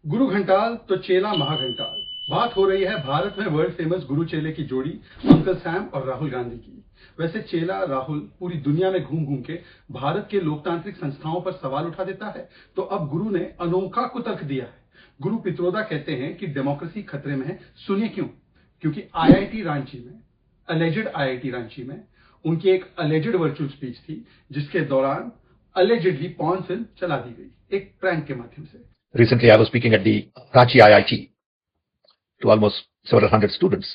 गुरु घंटाल तो चेला महाघंटाल। बात हो रही है भारत में वर्ल्ड फेमस गुरु चेले की जोड़ी अंकल सैम और राहुल गांधी की। वैसे चेला राहुल पूरी दुनिया में घूम घूम के भारत के लोकतांत्रिक संस्थाओं पर सवाल उठा देता है, तो अब गुरु ने अनोखा कुतर्क दिया है। गुरु पित्रोदा कहते हैं कि डेमोक्रेसी खतरे में है। सुनिए क्यों। क्योंकि आईआईटी रांची में उनकी एक अलेजेड वर्चुअल स्पीच थी, जिसके दौरान अलेजेडली पॉर्न फिल्म चला दी गई एक प्रैंक के माध्यम से। Recently, I was speaking at the Ranchi IIT to almost several hundred students,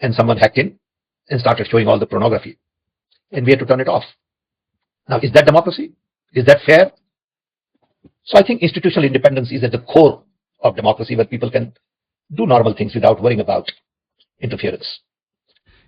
and someone hacked in and started showing all the pornography, and we had to turn it off. Now, is that democracy? Is that fair? So I think institutional independence is at the core of democracy, where people can do normal things without worrying about interference.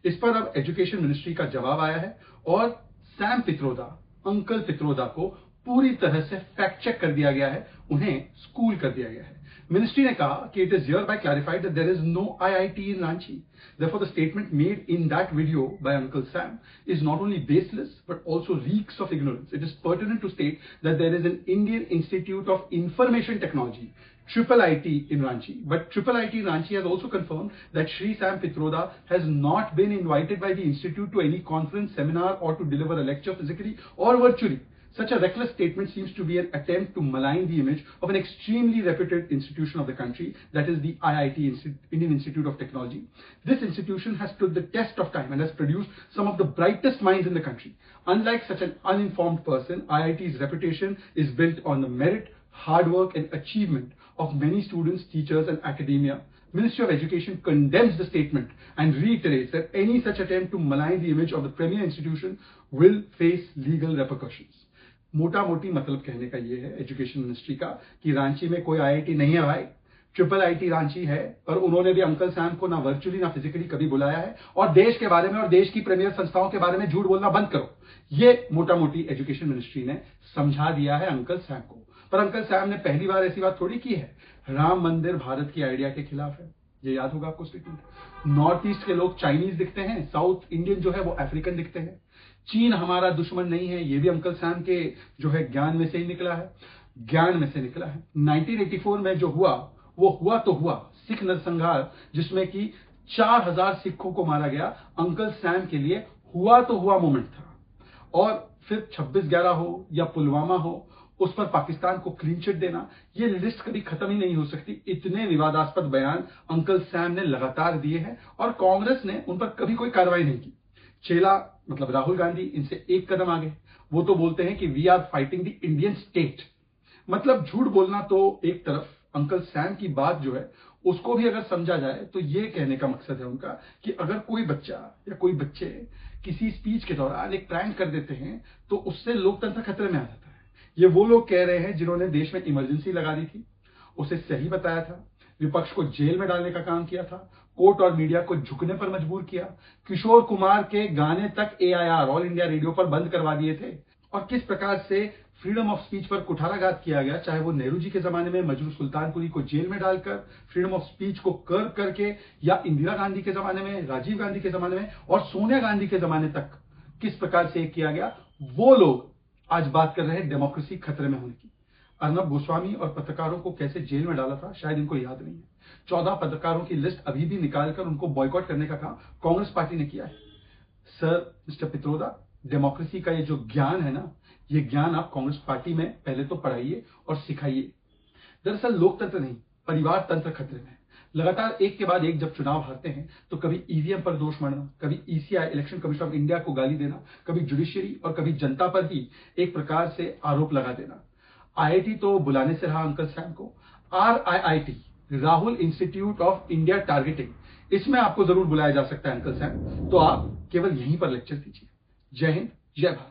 इस पर अब education ministry का जवाब आया है और Sam Pitroda, uncle Pitroda को पूरी तरह से फैक्ट चेक कर दिया गया है, उन्हें स्कूल कर दिया गया है। मिनिस्ट्री ने कहा कि it is hereby clarified that there is no IIT in Ranchi. Therefore, the statement made in that video by Uncle Sam is not only baseless but also reeks of ignorance. It is pertinent to state that there is an Indian Institute of Information Technology, IIIT in Ranchi. But IIIT Ranchi has also confirmed that Shri Sam Pitroda has not been invited by the institute to any conference, seminar or to deliver a lecture physically or virtually. Such a reckless statement seems to be an attempt to malign the image of an extremely reputed institution of the country, that is the IIT, Indian Institute of Technology. This institution has stood the test of time and has produced some of the brightest minds in the country. Unlike such an uninformed person, IIT's reputation is built on the merit, hard work and achievement of many students, teachers and academia. Ministry of Education condemns the statement and reiterates that any such attempt to malign the image of the premier institution will face legal repercussions. मोटा मोटी मतलब कहने का ये है education ministry का कि रांची में कोई आईआईटी नहीं है भाई, IIIT रांची है। और उन्होंने भी अंकल सैम को ना वर्चुअली ना फिजिकली कभी बुलाया है। और देश के बारे में और देश की प्रीमियर संस्थाओं के बारे में झूठ बोलना बंद करो, ये मोटा मोटी एजुकेशन मिनिस्ट्री ने समझा दिया है अंकल सैम को। पर अंकल सैम ने पहली बार ऐसी बात थोड़ी की है। राम मंदिर भारत की आइडिया के खिलाफ है, ये याद होगा आपको स्टेटमेंट। नॉर्थ ईस्ट के लोग चाइनीज दिखते हैं, साउथ इंडियन जो है वो अफ्रीकन दिखते हैं। चीन हमारा दुश्मन नहीं है, ये भी अंकल सैम के जो है ज्ञान में से ही निकला है, ज्ञान में से निकला है। 1984 में जो हुआ वो हुआ तो हुआ, सिख नरसंहार, जिसमें कि 4000 सिखों को मारा गया, अंकल सैम के लिए हुआ तो हुआ मोमेंट था। और फिर 26/11 हो या पुलवामा हो, उस पर पाकिस्तान को क्लीन चिट देना, ये लिस्ट कभी खत्म ही नहीं हो सकती। इतने विवादास्पद बयान अंकल सैम ने लगातार दिए हैं और कांग्रेस ने उन पर कभी कोई कार्रवाई नहीं की। चेला मतलब राहुल गांधी इनसे एक कदम आगे, वो तो बोलते हैं कि we are fighting the Indian state. मतलब झूठ बोलना तो एक तरफ, अंकल सैम की बात जो है उसको भी अगर समझा जाए तो ये कहने का मकसद है उनका कि अगर कोई बच्चा या कोई बच्चे किसी स्पीच के दौरान एक प्रैंक कर देते हैं तो उससे लोकतंत्र खतरे में आ जाता है। ये वो लोग कह रहे हैं जिन्होंने देश में इमरजेंसी लगा दी थी, उसे सही बताया था, विपक्ष को जेल में डालने का काम किया था, कोर्ट और मीडिया को झुकने पर मजबूर किया, किशोर कुमार के गाने तक AIR ऑल इंडिया रेडियो पर बंद करवा दिए थे। और किस प्रकार से फ्रीडम ऑफ स्पीच पर कुठाराघात किया गया, चाहे वो नेहरू जी के जमाने में मजरू सुल्तानपुरी को जेल में डालकर फ्रीडम ऑफ स्पीच को कर्व करके, या इंदिरा गांधी के जमाने में, राजीव गांधी के जमाने में और सोनिया गांधी के जमाने तक किस प्रकार से किया गया। वो लोग आज बात कर रहे हैं डेमोक्रेसी खतरे में होने की। अर्नब गोस्वामी और पत्रकारों को कैसे जेल में डाला था शायद इनको याद नहीं है। 14 पत्रकारों की लिस्ट अभी भी निकालकर उनको बॉयकॉट करने का काम कांग्रेस पार्टी ने किया है। सर मिस्टर पित्रोदा, डेमोक्रेसी का ये जो ज्ञान है ना, ये ज्ञान आप कांग्रेस पार्टी में पहले तो पढ़ाइए और सिखाइए। दरअसल लोकतंत्र नहीं, परिवार तंत्र खतरे में है। लगातार एक के बाद एक जब चुनाव हारते हैं तो कभी ईवीएम पर दोष मढ़ना, कभी ECI election commission of India को गाली देना, कभी जुडिशियरी और कभी जनता पर ही एक प्रकार से आरोप लगा देना। IIT तो बुलाने से रहा अंकल सैम को। RIIT, Rahul institute of India targeting, इसमें आपको जरूर बुलाया जा सकता है अंकल सैम, तो आप केवल यहीं पर लेक्चर दीजिए। जय हिंद, जय भारत।